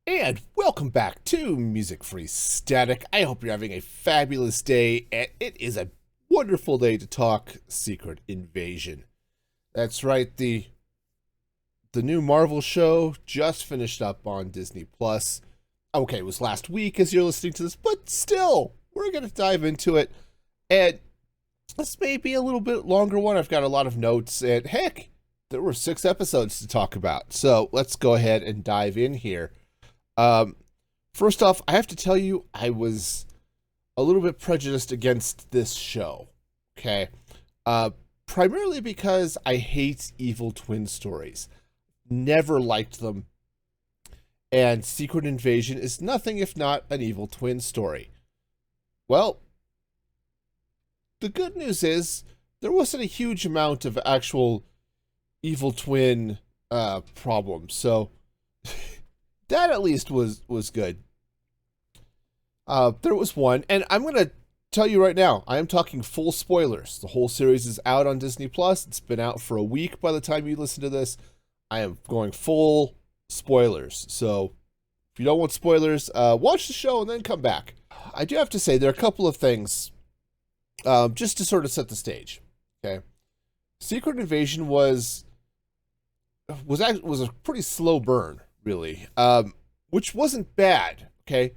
And welcome back to Music Free Static. I hope you're having a fabulous day, and it is a wonderful day to talk Secret Invasion. That's right, the new Marvel show just finished up on Disney Plus. Okay, it was last week as you're listening to this, but still, we're gonna dive into it. And this may be a little bit longer one. I've got a lot of notes, and heck, there were 6 episodes to talk about. So let's go ahead and dive in here. Um, First off, I have to tell you, I was a little bit prejudiced against this show. Okay. Uh, Primarily because I hate evil twin stories. Never liked them. And Secret Invasion is nothing if not an evil twin story. Well, the good news is there wasn't a huge amount of actual evil twin problems. So that at least was good. There was one, and I'm gonna tell you right now, I am talking full spoilers. The whole series is out on Disney Plus. It's been out for a week by the time you listen to this. I am going full spoilers. So if you don't want spoilers, watch the show and then come back. I do have to say there are a couple of things, just to sort of set the stage. Okay, Secret Invasion was a pretty slow burn, really, which wasn't bad. Okay,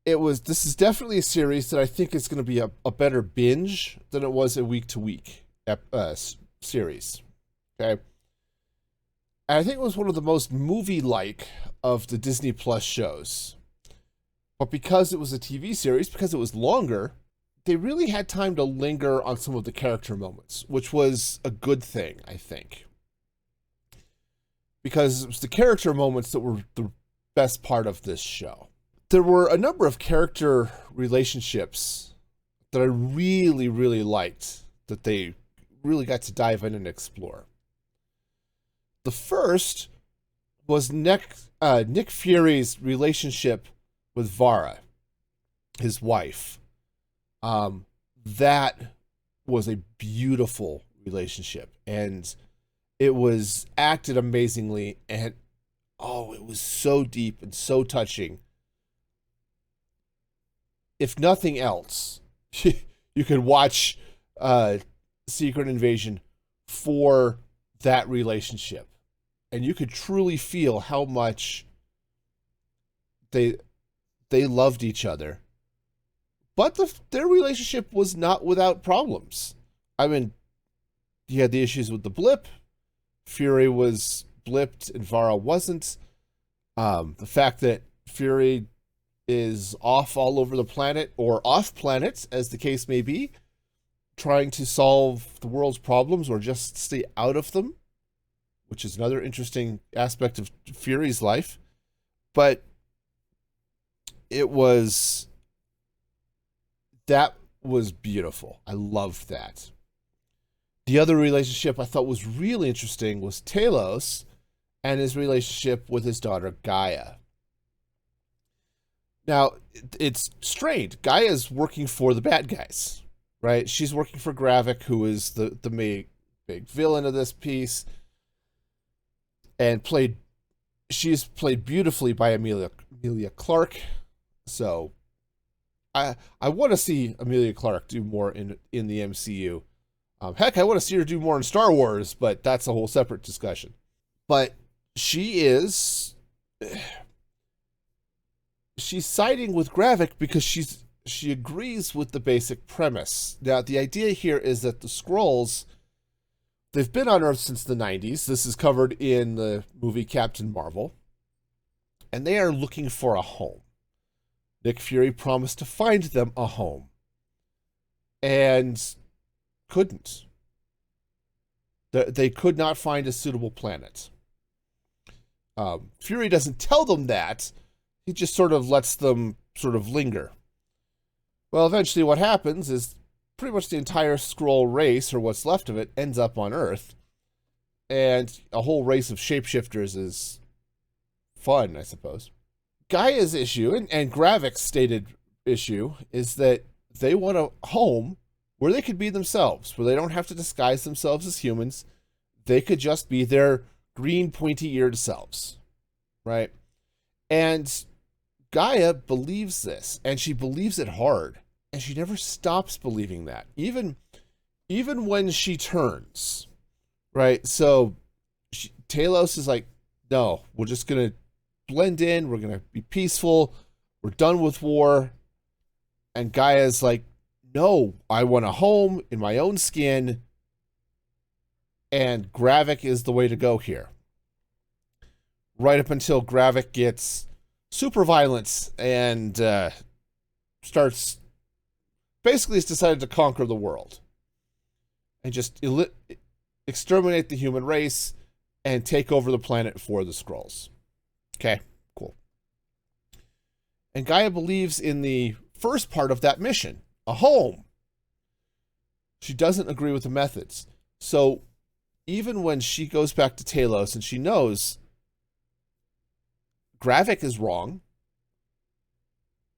this is definitely a series that I think is going to be a better binge than it was a week to week series. Okay, and I think it was one of the most movie like of the Disney Plus shows, but because it was a TV series, because it was longer, they really had time to linger on some of the character moments, which was a good thing, I think, because it was the character moments that were the best part of this show. There were a number of character relationships that I really, really liked, that they really got to dive in and explore. The first was Nick Fury's relationship with Vara, his wife. That was a beautiful relationship, and it was acted amazingly, and oh, it was so deep and so touching. If nothing else, you could watch Secret Invasion for that relationship, and you could truly feel how much they loved each other. But their relationship was not without problems. I mean, you had the issues with the blip. Fury was blipped and Vara wasn't. The fact that Fury is off all over the planet, or off planet, as the case may be, trying to solve the world's problems or just stay out of them, which is another interesting aspect of Fury's life. But that was beautiful. I loved that. The other relationship I thought was really interesting was Talos and his relationship with his daughter Gaia. Now, it's strained. Gaia's working for the bad guys, right? She's working for Gravik, who is the big villain of this piece, and she's played beautifully by Emilia Clarke. So I want to see Emilia Clarke do more in the MCU. Heck, I want to see her do more in Star Wars, but that's a whole separate discussion. But she's siding with Gravik because she agrees with the basic premise. Now, the idea here is that the Skrulls, they've been on Earth since the 90s. This is covered in the movie Captain Marvel. And they are looking for a home. Nick Fury promised to find them a home. And couldn't. They could not find a suitable planet. Fury doesn't tell them that. He just sort of lets them sort of linger. Well, eventually what happens is pretty much the entire Skrull race, or what's left of it, ends up on Earth. And a whole race of shapeshifters is fun, I suppose. Gaia's issue, and Gravik's stated issue, is that they want a home where they could be themselves, where they don't have to disguise themselves as humans. They could just be their green, pointy-eared selves, right? And Gaia believes this, and she believes it hard, and she never stops believing that, even when she turns, right? So Talos is like, no, we're just gonna blend in, we're gonna be peaceful, we're done with war. And Gaia's like, no, I want a home in my own skin, and Gravik is the way to go here. Right up until Gravik gets super violent and starts, basically has decided to conquer the world and just exterminate the human race and take over the planet for the Skrulls. Okay, cool. And Gaia believes in the first part of that mission, a home. She doesn't agree with the methods. So even when she goes back to Talos and she knows Gravik is wrong,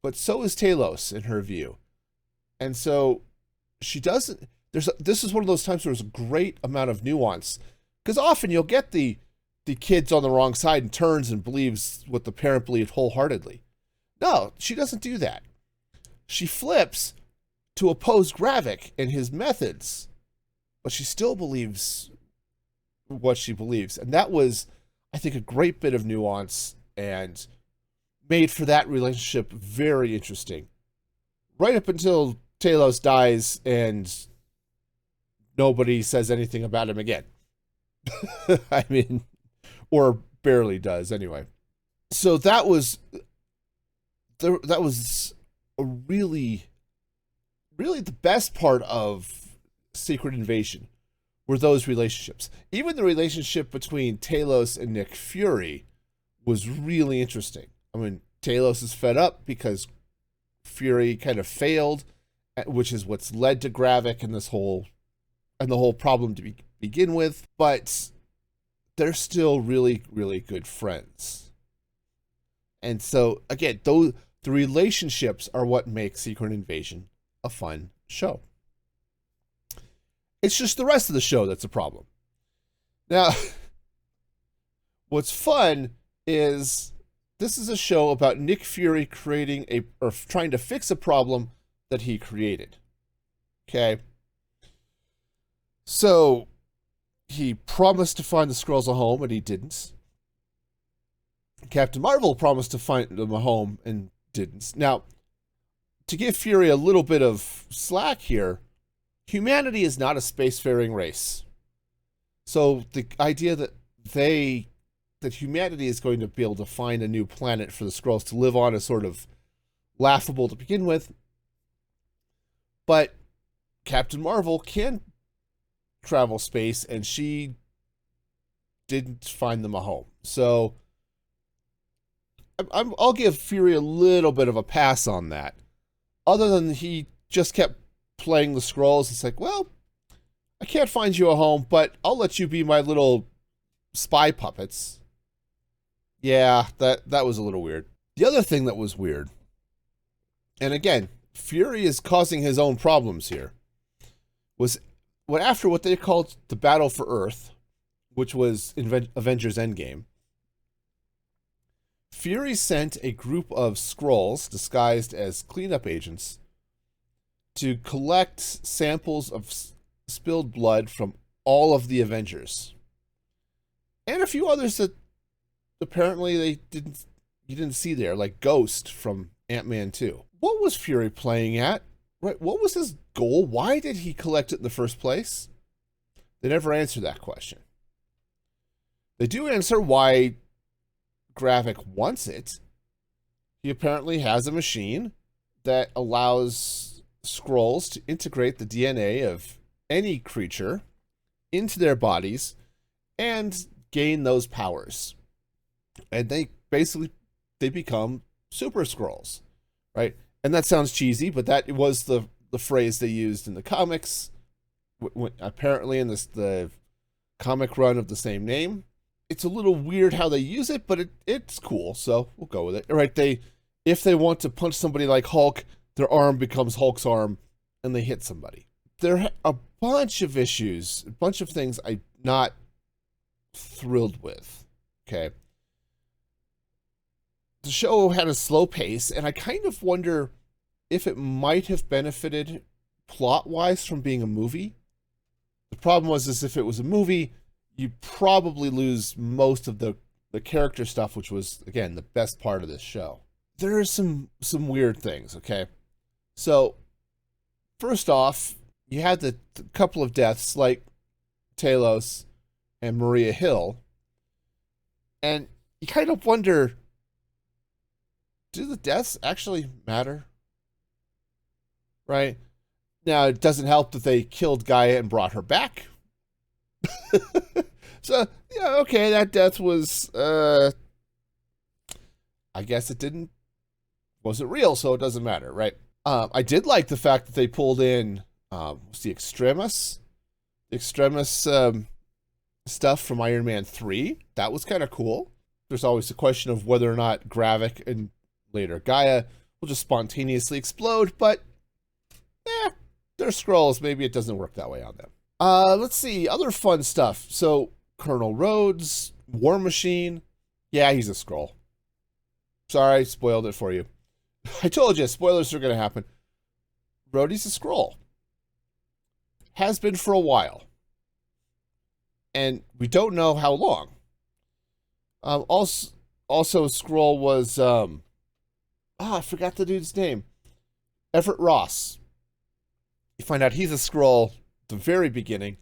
but so is Talos in her view. And so she doesn't, this is one of those times where there's a great amount of nuance, because often you'll get the kid's on the wrong side and turns and believes what the parent believed wholeheartedly. No, she doesn't do that. She flips to oppose Gravik and his methods, but she still believes what she believes. And that was, I think, a great bit of nuance and made for that relationship very interesting. Right up until Talos dies and nobody says anything about him again. I mean, or barely does anyway. So that was a really the best part of Secret Invasion were those relationships. Even the relationship between Talos and Nick Fury was really interesting. I mean, Talos is fed up because Fury kind of failed, which is what's led to Gravik and the whole problem to begin with. But they're still really, really good friends. And so again, the relationships are what make Secret Invasion a fun show. It's just the rest of the show that's a problem. Now, what's fun is this is a show about Nick Fury trying to fix a problem that he created. Okay? So, he promised to find the Skrulls a home, and he didn't. Captain Marvel promised to find them a home, and didn't. Now, to give Fury a little bit of slack here, humanity is not a spacefaring race. So the idea that humanity is going to be able to find a new planet for the Skrulls to live on is sort of laughable to begin with. But Captain Marvel can travel space, and she didn't find them a home. So I'll give Fury a little bit of a pass on that. Other than he just kept playing the Skrulls. It's like, well, I can't find you a home, but I'll let you be my little spy puppets. Yeah, that was a little weird. The other thing that was weird, and again, Fury is causing his own problems here, was after what they called the Battle for Earth, which was Avengers Endgame, Fury sent a group of Skrulls disguised as cleanup agents to collect samples of spilled blood from all of the Avengers. And a few others that apparently you didn't see there, like Ghost from Ant-Man 2. What was Fury playing at? Right, what was his goal? Why did he collect it in the first place? They never answer that question. They do answer why Gravik wants it. He apparently has a machine that allows Skrulls to integrate the DNA of any creature into their bodies and gain those powers. And they become super Skrulls, right? And that sounds cheesy, but that was the phrase they used in the comics, apparently in the comic run of the same name. It's a little weird how they use it, but it's cool, so we'll go with it. All right, if they want to punch somebody like Hulk, their arm becomes Hulk's arm, and they hit somebody. There are a bunch of issues, a bunch of things I'm not thrilled with, okay? the show had a slow pace, and I kind of wonder if it might have benefited plot-wise from being a movie. The problem was is if it was a movie, you'd probably lose most of the character stuff, which was, again, the best part of this show. There are some weird things, okay? So, first off, you had the couple of deaths, like Talos and Maria Hill, and you kind of wonder, do the deaths actually matter? Right? Now, it doesn't help that they killed Gaia and brought her back. So, yeah, okay, that death was, I guess it wasn't real, so it doesn't matter, right? I did like the fact that they pulled in, was the Extremis stuff from Iron Man 3. That was kind of cool. There's always the question of whether or not Gravik and later Gaia will just spontaneously explode, but they're Skrulls. Maybe it doesn't work that way on them. Let's see, other fun stuff. So, Colonel Rhodes, War Machine. Yeah, he's a Skrull. Sorry, spoiled it for you. I told you, spoilers are going to happen. Rhodey's a Skrull. Has been for a while. And we don't know how long. Also Skrull was, I forgot the dude's name. Everett Ross. You find out he's a Skrull at the very beginning.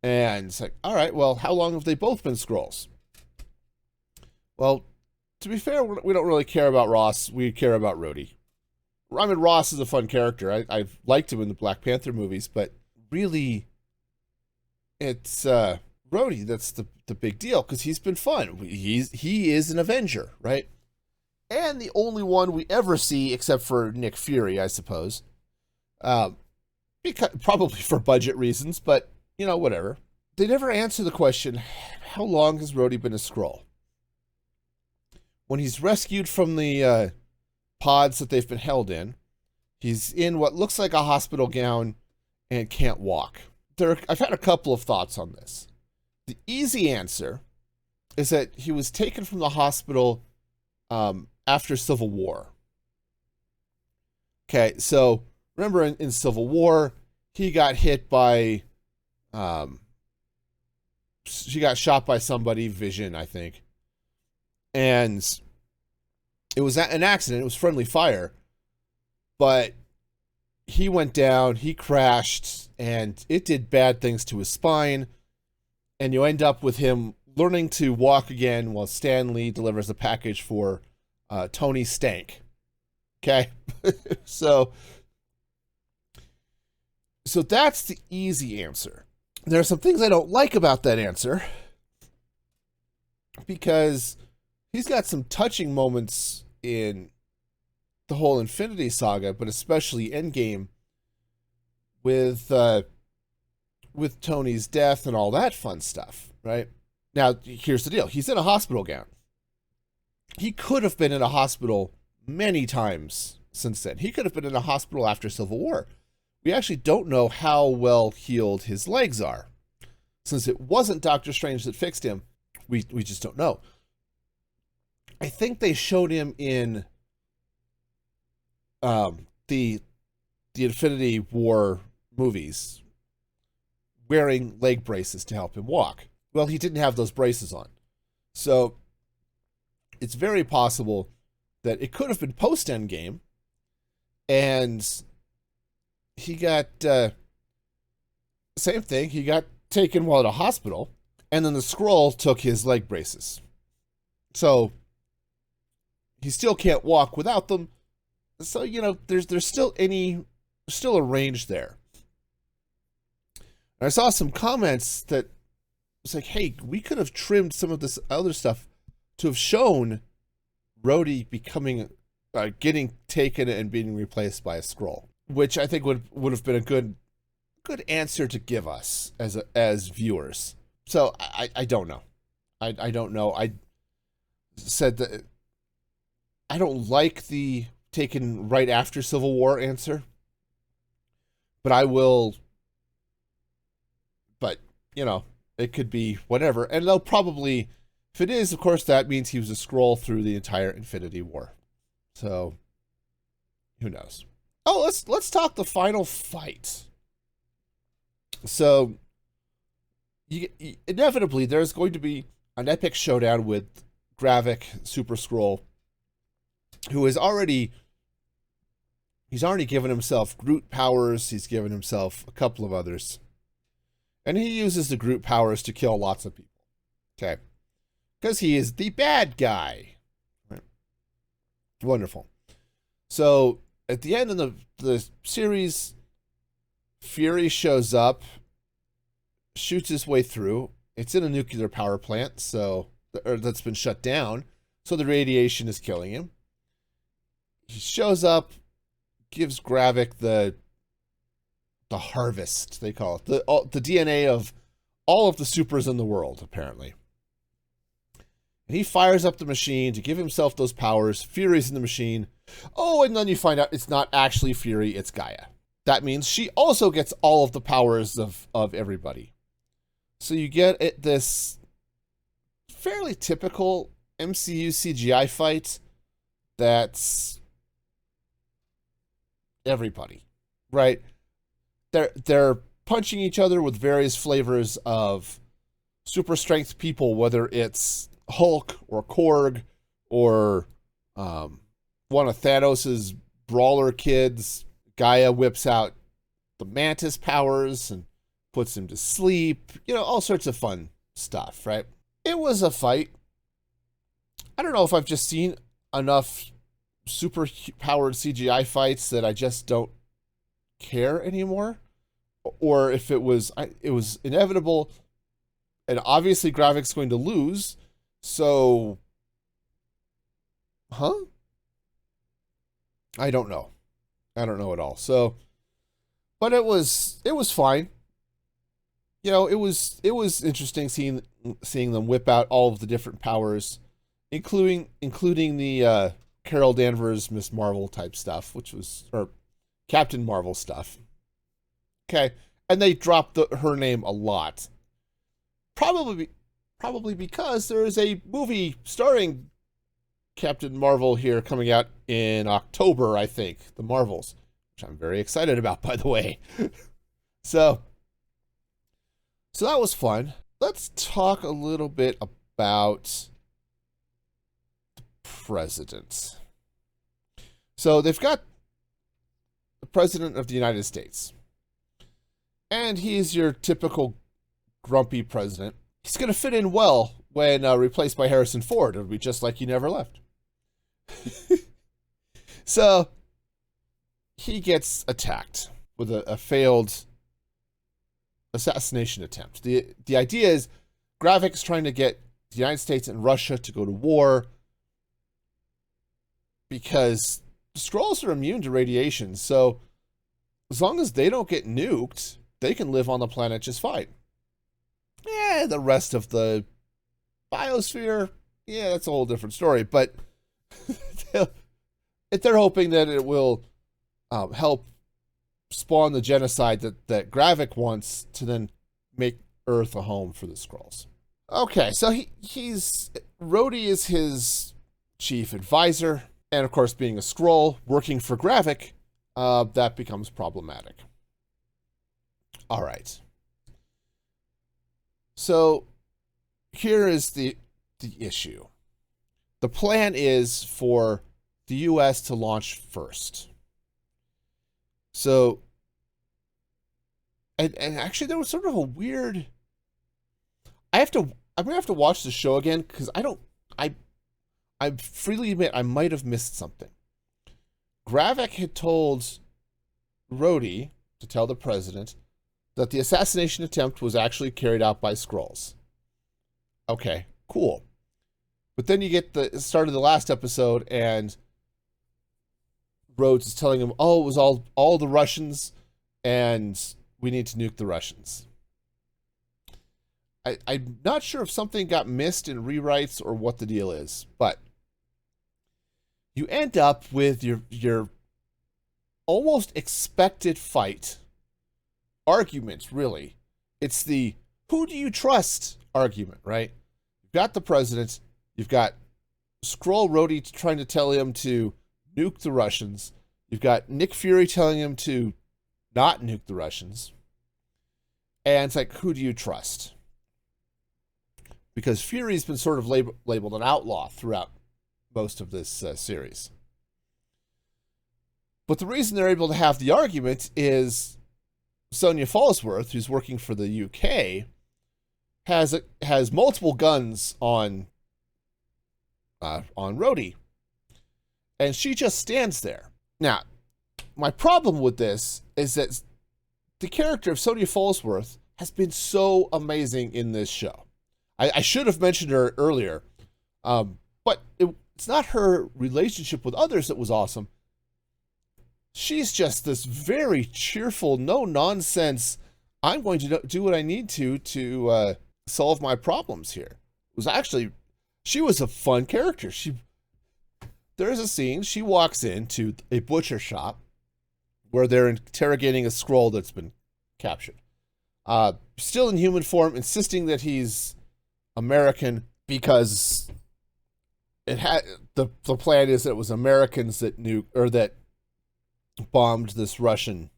And it's like, all right, well, how long have they both been Skrulls? Well, to be fair, we don't really care about Ross. We care about Rhodey. I mean, Ross is a fun character. I've liked him in the Black Panther movies, but really, it's Rhodey that's the big deal, because he's been fun. He is an Avenger, right? And the only one we ever see, except for Nick Fury, I suppose. Because, probably for budget reasons, but, you know, whatever. They never answer the question, how long has Rhodey been a Skrull? When he's rescued from the pods that they've been held in, he's in what looks like a hospital gown and can't walk. I've had a couple of thoughts on this. The easy answer is that he was taken from the hospital after Civil War. Okay, so remember in Civil War, he got hit by, she got shot by somebody, Vision, I think. And it was an accident. It was friendly fire. But he went down, he crashed, and it did bad things to his spine. And you end up with him learning to walk again while Stan Lee delivers a package for Tony Stank. Okay? So that's the easy answer. There are some things I don't like about that answer, because he's got some touching moments in the whole Infinity Saga, but especially Endgame, with Tony's death and all that fun stuff, right? Now, here's the deal. He's in a hospital gown. He could have been in a hospital many times since then. He could have been in a hospital after Civil War. We actually don't know how well healed his legs are. Since it wasn't Doctor Strange that fixed him, we just don't know. I think they showed him in the Infinity War movies wearing leg braces to help him walk. Well, he didn't have those braces on. So it's very possible that it could have been post-Endgame, and he got, same thing, he got taken while at a hospital, and then the Skrull took his leg braces. So he still can't walk without them. So, you know, there's still a range there. And I saw some comments that was like, hey, we could have trimmed some of this other stuff to have shown Rhodey becoming, getting taken and being replaced by a Skrull, which I think would have been a good answer to give us as viewers. So I don't know. I don't know. I said that I don't like the taken right after Civil War answer, but I will. But, you know, it could be whatever, and they'll probably If it is, of course, that means he was a Skrull through the entire Infinity War. So, who knows? Oh, let's talk the final fight. So, inevitably, there's going to be an epic showdown with Gravik, Super Skrull, who is he's already given himself Groot powers. He's given himself a couple of others. And he uses the Groot powers to kill lots of people. Okay. Because he is the bad guy. Right. Wonderful. So, at the end of the series, Fury shows up, shoots his way through. It's in a nuclear power plant, so that's been shut down. So the radiation is killing him. He shows up, gives Gravik the harvest, they call it. The DNA of all of the supers in the world, apparently. And he fires up the machine to give himself those powers. Fury's in the machine. Oh, and then you find out it's not actually Fury, it's Gaia. That means she also gets all of the powers of everybody. So you get this fairly typical MCU CGI fight that's everybody, right? They're punching each other with various flavors of super strength people, whether it's Hulk or Korg or one of Thanos' brawler kids. Gaia whips out the Mantis powers and puts him to sleep. You know, all sorts of fun stuff, right? It was a fight. I don't know if I've just seen enough super powered CGI fights that I just don't care anymore, or if it was inevitable, and obviously Gravik's going to lose. So, I don't know. I don't know at all. So, but it was fine. You know, it was interesting seeing them whip out all of the different powers, including the Carol Danvers, Miss Marvel type stuff, or Captain Marvel stuff. Okay, and they dropped her name a lot, probably because there is a movie starring Captain Marvel here coming out in October, I think, The Marvels, which I'm very excited about, by the way. So that was fun. Let's talk a little bit about the president. So they've got the President of the United States, and he's your typical grumpy president. He's going to fit in well when replaced by Harrison Ford. It'll be just like he never left. So he gets attacked with a failed assassination attempt. The idea is Gravik is trying to get the United States and Russia to go to war because the Skrulls are immune to radiation. So as long as they don't get nuked, they can live on the planet just fine. Yeah, the rest of the biosphere, yeah, that's a whole different story. But they're hoping that it will help spawn the genocide that Gravik wants to then make Earth a home for the Skrulls. Okay, so Rhodey is his chief advisor, and of course, being a Skrull working for Gravik, that becomes problematic. All right. So here is the issue. The plan is for the U.S. to launch first. So, and actually there was sort of a weird, I'm gonna have to watch the show again because I freely admit I might have missed something. Gravik had told Rhodey to tell the president that the assassination attempt was actually carried out by Skrulls. Okay, cool. But then you get the start of the last episode and Rhodes is telling him, oh, it was all the Russians and we need to nuke the Russians. I'm not sure if something got missed in rewrites or what the deal is, but you end up with your almost expected fight. Argument, really. It's the who do you trust argument, right? got the president, you've got Skrull Rhodey trying to tell him to nuke the Russians, you've got Nick Fury telling him to not nuke the Russians, and it's like, who do you trust? Because Fury's been sort of labeled an outlaw throughout most of this series. But the reason they're able to have the argument is Sonya Falsworth, who's working for the UK, has multiple guns on Rhodey, and she just stands there. Now, my problem with this is that the character of Sonya Falsworth has been so amazing in this show. I should have mentioned her earlier, but it's not her relationship with others that was awesome. She's just this very cheerful, no-nonsense, I'm going to do what I need to solve my problems here. She was a fun character. There's a scene, she walks into a butcher shop where they're interrogating a Skrull that's been captured. Still in human form, insisting that he's American because the plan is that it was Americans that that bombed this Russian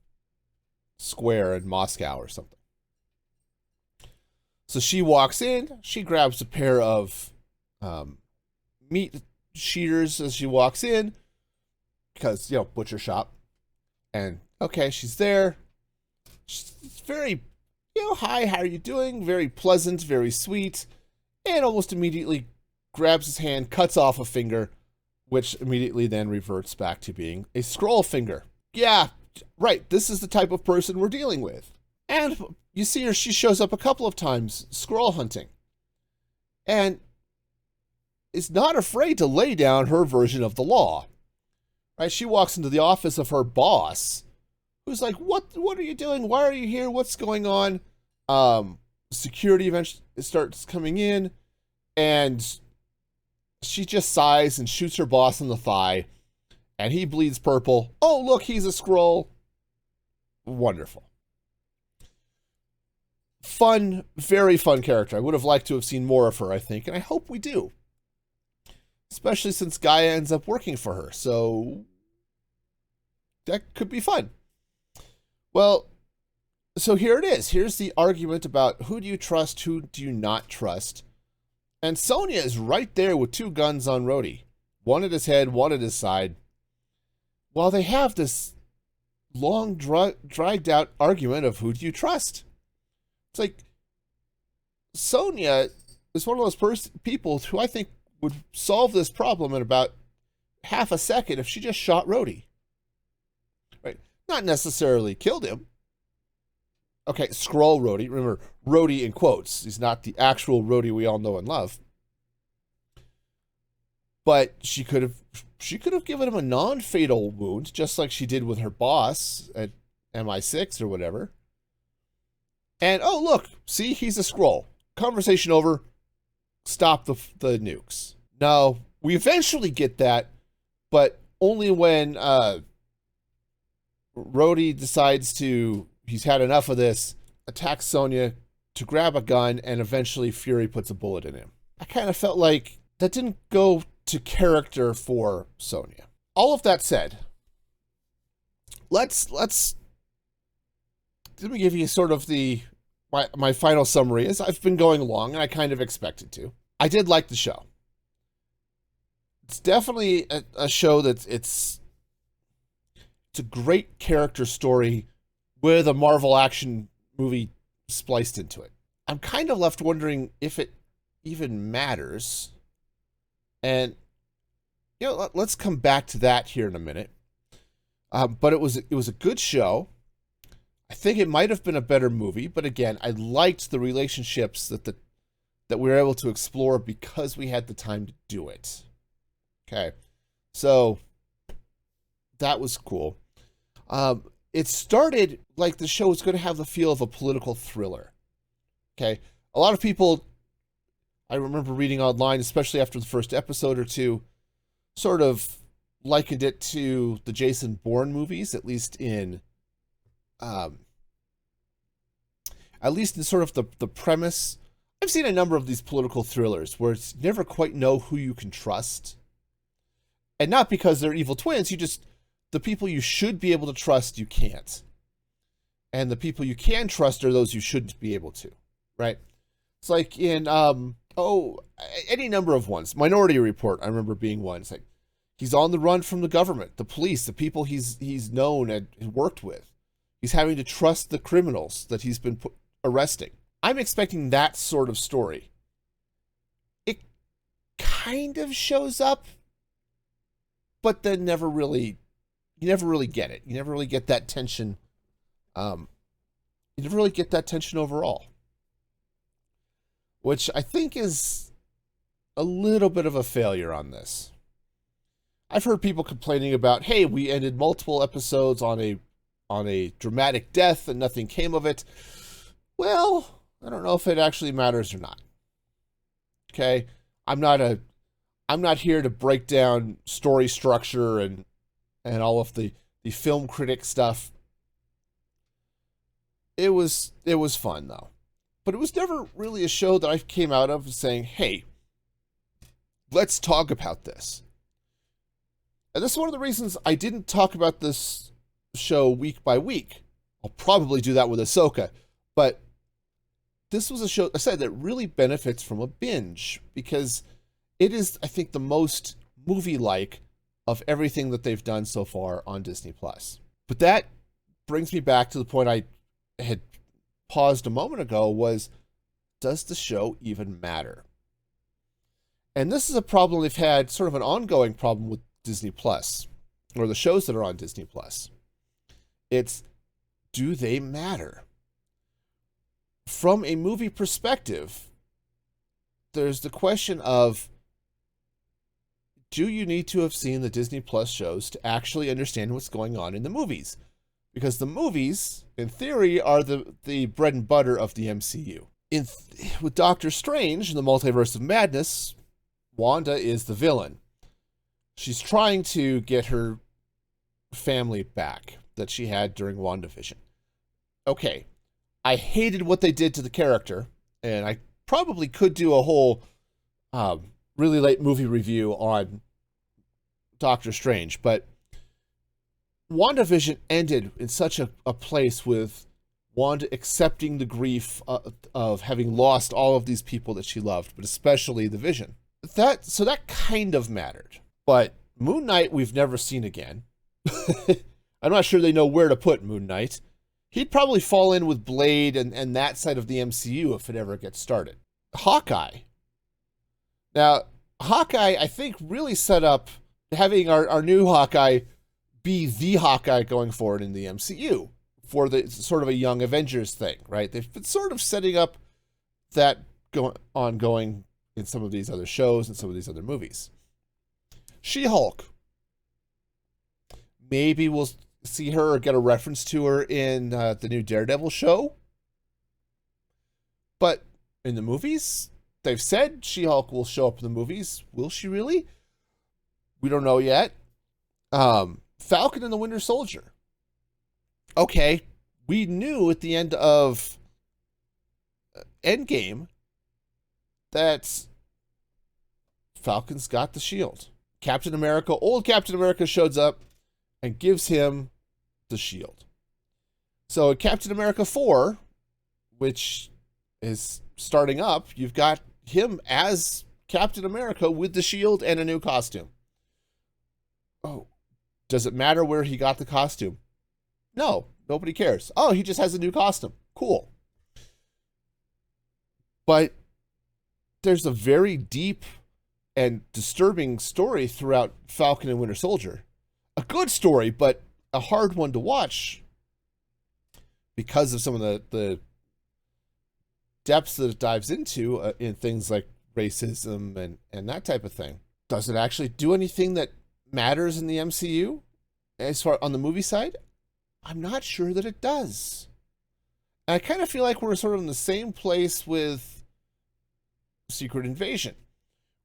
square in Moscow or something. So she walks in, she grabs a pair of meat shears as she walks in, because, butcher shop. And, okay, she's there. She's very, hi, how are you doing? Very pleasant, very sweet. And almost immediately grabs his hand, cuts off a finger, which immediately then reverts back to being a Skrull finger. Yeah, right, this is the type of person we're dealing with. And you see her, she shows up a couple of times, Skrull hunting. And is not afraid to lay down her version of the law. Right? She walks into the office of her boss, who's like, what are you doing? Why are you here? What's going on? Security eventually starts coming in, and she just sighs and shoots her boss in the thigh, and he bleeds purple. Oh, look, he's a Skrull. Wonderful. Fun, very fun character. I would have liked to have seen more of her, I think, and I hope we do. Especially since Gaia ends up working for her, so that could be fun. Well, so here it is. Here's the argument about who do you trust, who do you not trust. And Sonya is right there with two guns on Rhodey. One at his head, one at his side. While they have this long, dragged out argument of who do you trust. It's like, Sonya is one of those people who I think would solve this problem in about half a second if she just shot Rhodey. Right? Not necessarily killed him. Okay, Skrull Rhodey. Remember, Rhodey in quotes. He's not the actual Rhodey we all know and love. But she could have given him a non-fatal wound, just like she did with her boss at MI6 or whatever. And, oh, look, see, he's a Skrull. Conversation over. Stop the nukes. No, we eventually get that, but only when Rhodey decides he's had enough of this, attacks Sonya to grab a gun, and eventually Fury puts a bullet in him. I kind of felt like that didn't go to character for Sonya. All of that said, let me give you sort of my final summary. Is I've been going along, and I kind of expected to. I did like the show. It's definitely a show it's a great character story with a Marvel action movie spliced into it. I'm kind of left wondering if it even matters. And, let's come back to that here in a minute. But it was a good show. I think it might have been a better movie, but again, I liked the relationships that we were able to explore because we had the time to do it. Okay, so that was cool. It started like the show was going to have the feel of a political thriller. Okay, a lot of people, I remember reading online, especially after the first episode or two, sort of likened it to the Jason Bourne movies, at least in sort of the premise. I've seen a number of these political thrillers where it's never quite know who you can trust. And not because they're evil twins, the people you should be able to trust, you can't. And the people you can trust are those you shouldn't be able to, right? It's like in, any number of ones. Minority Report, I remember being one. It's like, he's on the run from the government, the police, the people he's known and worked with. He's having to trust the criminals that he's been arresting. I'm expecting that sort of story. It kind of shows up, but then you never really get it. You never really get that tension. You never really get that tension overall, which I think is a little bit of a failure on this. I've heard people complaining about, hey, we ended multiple episodes on a dramatic death and nothing came of it. Well, I don't know if it actually matters or not. Okay? I'm not here to break down story structure and all of the film critic stuff. It was fun though. But it was never really a show that I came out of saying, hey, let's talk about this. And this is one of the reasons I didn't talk about this show week by week. I'll probably do that with Ahsoka. But this was a show, I said, that really benefits from a binge because it is, I think, the most movie-like of everything that they've done so far on Disney+. But that brings me back to the point I had paused a moment ago was, does the show even matter? And this is a problem they've had, sort of an ongoing problem with Disney+, or the shows that are on Disney+. It's, do they matter? From a movie perspective, there's the question of, do you need to have seen the Disney Plus shows to actually understand what's going on in the movies? Because the movies, in theory, are the bread and butter of the MCU. With Doctor Strange and the Multiverse of Madness, Wanda is the villain. She's trying to get her family back that she had during WandaVision. Okay, I hated what they did to the character, and I probably could do a whole really late movie review on Doctor Strange, but WandaVision ended in such a place with Wanda accepting the grief of having lost all of these people that she loved, but especially the Vision. So that kind of mattered. But Moon Knight we've never seen again. I'm not sure they know where to put Moon Knight. He'd probably fall in with Blade and that side of the MCU if it ever gets started. Hawkeye. Now, Hawkeye, I think, really set up having our new Hawkeye be the Hawkeye going forward in the MCU for the sort of a Young Avengers thing, right? They've been sort of setting up that ongoing in some of these other shows and some of these other movies. She-Hulk. Maybe we'll see her or get a reference to her in the new Daredevil show. But in the movies, they've said She-Hulk will show up in the movies. Will she really? We don't know yet. Falcon and the Winter Soldier. Okay, we knew at the end of Endgame that Falcon's got the shield. Old Captain America shows up and gives him the shield. So in Captain America 4, which is starting up, you've got him as Captain America with the shield and a new costume. Oh, does it matter where he got the costume? No, nobody cares. Oh, he just has a new costume. Cool. But there's a very deep and disturbing story throughout Falcon and Winter Soldier. A good story, but a hard one to watch because of some of the depths that it dives into in things like racism and that type of thing. Does it actually do anything that matters in the MCU as far on the movie side? I'm not sure that it does. And I kind of feel like we're sort of in the same place with Secret Invasion.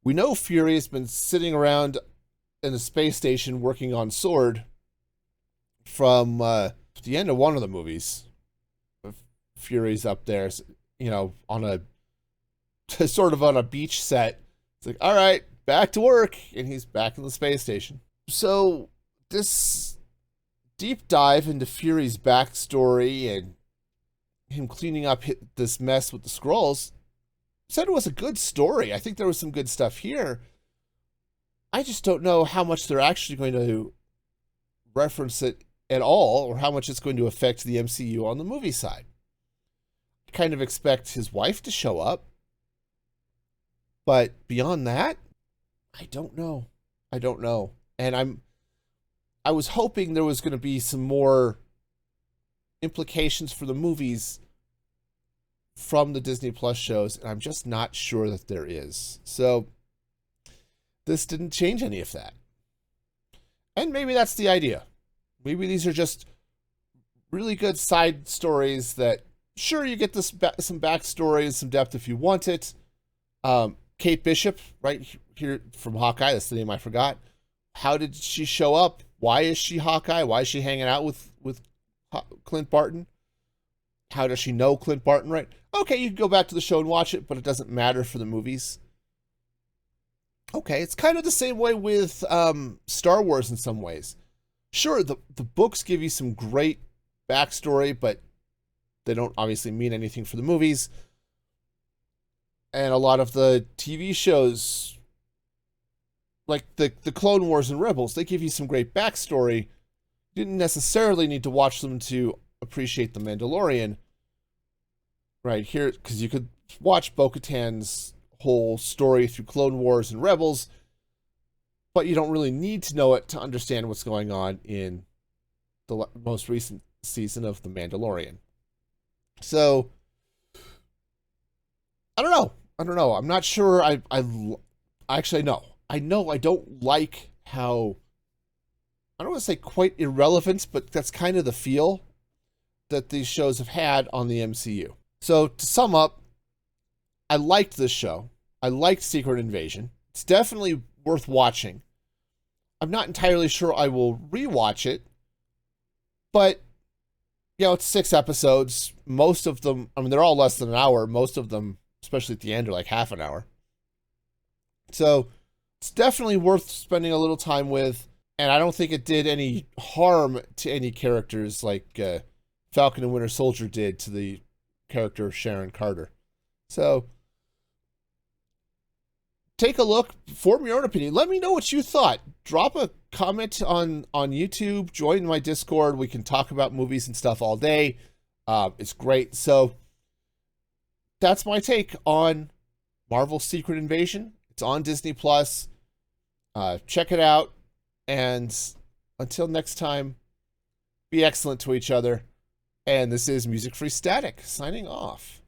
We know Fury has been sitting around in the space station working on Sword from the end of one of the movies. Fury's up there, on a sort of on a beach set. It's like, all right, back to work. And he's back in the space station. So this deep dive into Fury's backstory and him cleaning up this mess with the Skrulls said it was a good story. I think there was some good stuff here. I just don't know how much they're actually going to reference it at all, or how much it's going to affect the MCU on the movie side. I kind of expect his wife to show up, but beyond that, I don't know. And I was hoping there was going to be some more implications for the movies from the Disney Plus shows, and I'm just not sure that there is. So this didn't change any of that. And maybe that's the idea. Maybe these are just really good side stories that, sure, you get this some backstory and some depth if you want it. Kate Bishop, right here from Hawkeye, that's the name I forgot. How did she show up? Why is she Hawkeye? Why is she hanging out with Clint Barton? How does she know Clint Barton, right? Okay, you can go back to the show and watch it, but it doesn't matter for the movies. Okay, it's kind of the same way with Star Wars in some ways. Sure, the books give you some great backstory, but they don't obviously mean anything for the movies. And a lot of the TV shows, like the Clone Wars and Rebels, they give you some great backstory. You didn't necessarily need to watch them to appreciate The Mandalorian right here, because you could watch Bo-Katan's whole story through Clone Wars and Rebels, but you don't really need to know it to understand what's going on in the most recent season of The Mandalorian. So, I don't know. I'm not sure. Actually, no. I know I don't like how, I don't want to say quite irrelevant, but that's kind of the feel that these shows have had on the MCU. So to sum up, I liked this show. I liked Secret Invasion. It's definitely worth watching. I'm not entirely sure I will rewatch it, but, you know, it's 6 episodes. Most of them, I mean, they're all less than an hour. Most of them, especially at the end, are like half an hour. So it's definitely worth spending a little time with, and I don't think it did any harm to any characters like Falcon and Winter Soldier did to the character of Sharon Carter. So take a look, form your own opinion. Let me know what you thought. Drop a comment on YouTube, join my Discord. We can talk about movies and stuff all day. It's great. So that's my take on Marvel's Secret Invasion. It's on Disney Plus. Check it out. And until next time, be excellent to each other. And this is Music Free Static signing off.